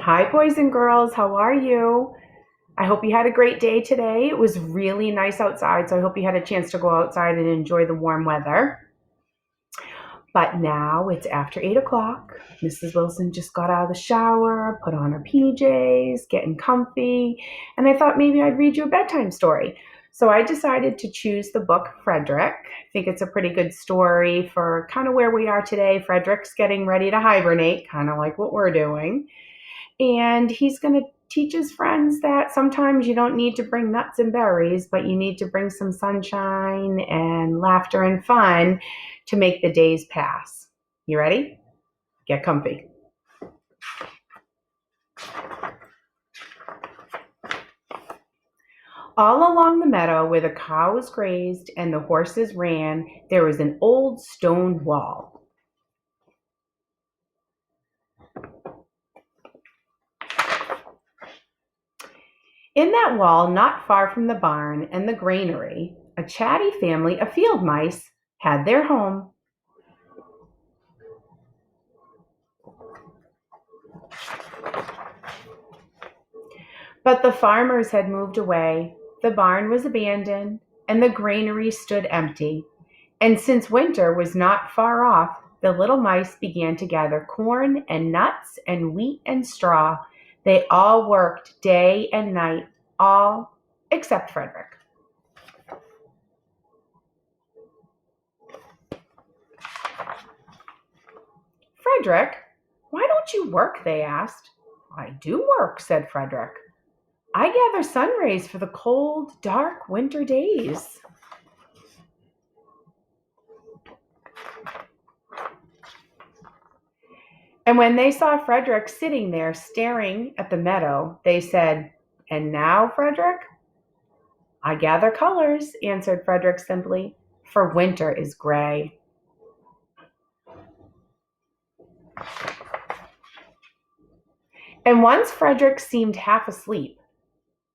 Hi, boys and girls. How are you? I hope you had a great day today. It was really nice outside, so I hope you had a chance to go outside and enjoy the warm weather. But now it's after 8 o'clock. Mrs. Wilson just got out of the shower, put on her PJs, getting comfy, and I thought maybe I'd read you a bedtime story. So I decided to choose the book Frederick. I think it's a pretty good story for kind of where we are today. Frederick's getting ready to hibernate, kind of like what we're doing. And he's going to teach his friends that sometimes you don't need to bring nuts and berries, but you need to bring some sunshine and laughter and fun to make the days pass. You ready? Get comfy. All along the meadow where the cows grazed and the horses ran, there was an old stone wall. In that wall, not far from the barn and the granary, a chatty family of field mice had their home. But the farmers had moved away, the barn was abandoned, and the granary stood empty. And since winter was not far off, the little mice began to gather corn and nuts and wheat and straw. They all worked day and night, all except Frederick. Frederick, why don't you work? They asked. I do work, said Frederick. I gather sun rays for the cold, dark winter days. And when they saw Frederick sitting there staring at the meadow, they said, And now, Frederick? I gather colors, answered Frederick simply, for winter is gray. And once Frederick seemed half asleep.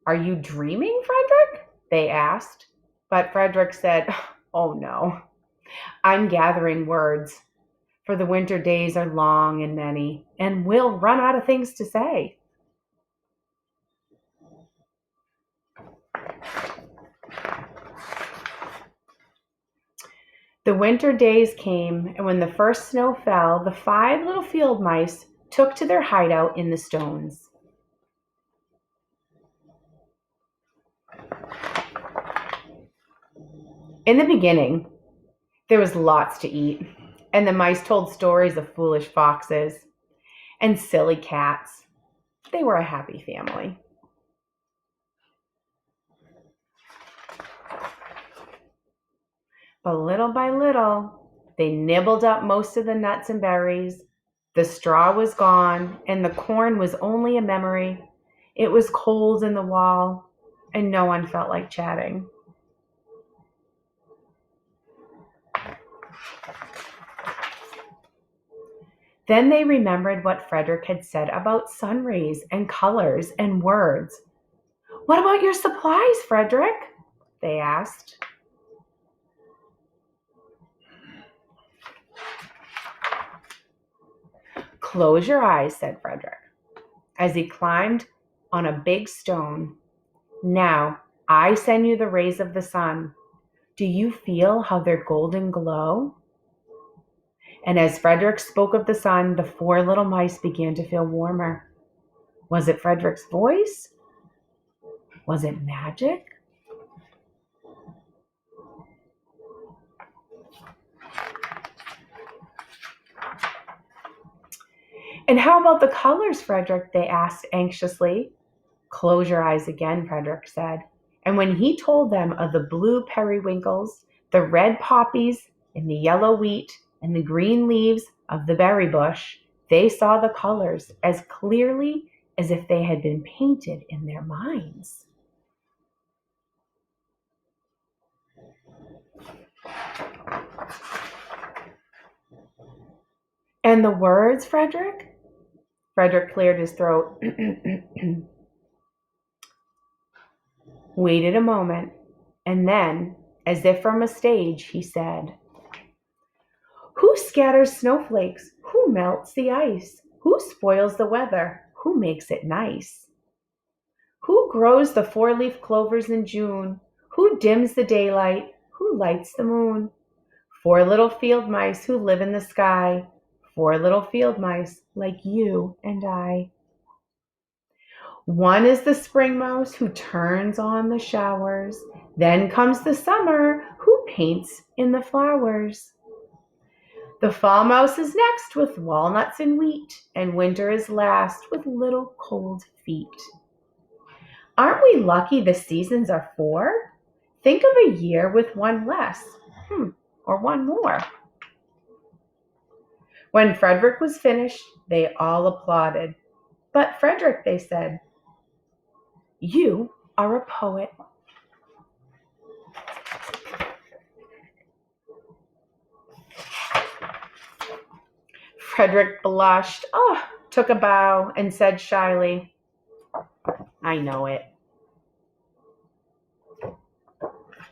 Are you dreaming, Frederick? They asked. But Frederick said, Oh no, I'm gathering words. For the winter days are long and many, and we'll run out of things to say. The winter days came, and when the first snow fell, the 5 little field mice took to their hideout in the stones. In the beginning, there was lots to eat, and the mice told stories of foolish foxes and silly cats. They were a happy family. But little by little, they nibbled up most of the nuts and berries. The straw was gone, and the corn was only a memory. It was cold in the wall, and no one felt like chatting. Then they remembered what Frederick had said about sun rays and colors and words. What about your supplies, Frederick? They asked. Close your eyes, said Frederick, as he climbed on a big stone. Now, I send you the rays of the sun. Do you feel how their golden glow? And as Frederick spoke of the sun, the 4 little mice began to feel warmer. Was it Frederick's voice? Was it magic? And how about the colors, Frederick? They asked anxiously. Close your eyes again, Frederick said. And when he told them of the blue periwinkles, the red poppies, and the yellow wheat, and the green leaves of the berry bush, they saw the colors as clearly as if they had been painted in their minds. And the words, Frederick? Frederick cleared his throat, waited a moment, and then, as if from a stage, he said, Who scatters snowflakes? Who melts the ice? Who spoils the weather? Who makes it nice? Who grows the four-leaf clovers in June? Who dims the daylight? Who lights the moon? Four little field mice who live in the sky. Four little field mice like you and I. One is the spring mouse who turns on the showers. Then comes the summer who paints in the flowers. The fall mouse is next with walnuts and wheat, and winter is last with little cold feet. Aren't we lucky the seasons are four? Think of a year with one less, or one more. When Frederick was finished, they all applauded. But Frederick, they said, you are a poet. Frederick blushed, took a bow, and said shyly, I know it.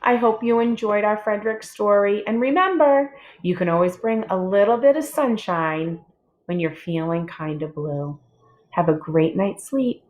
I hope you enjoyed our Frederick story. And remember, you can always bring a little bit of sunshine when you're feeling kind of blue. Have a great night's sleep.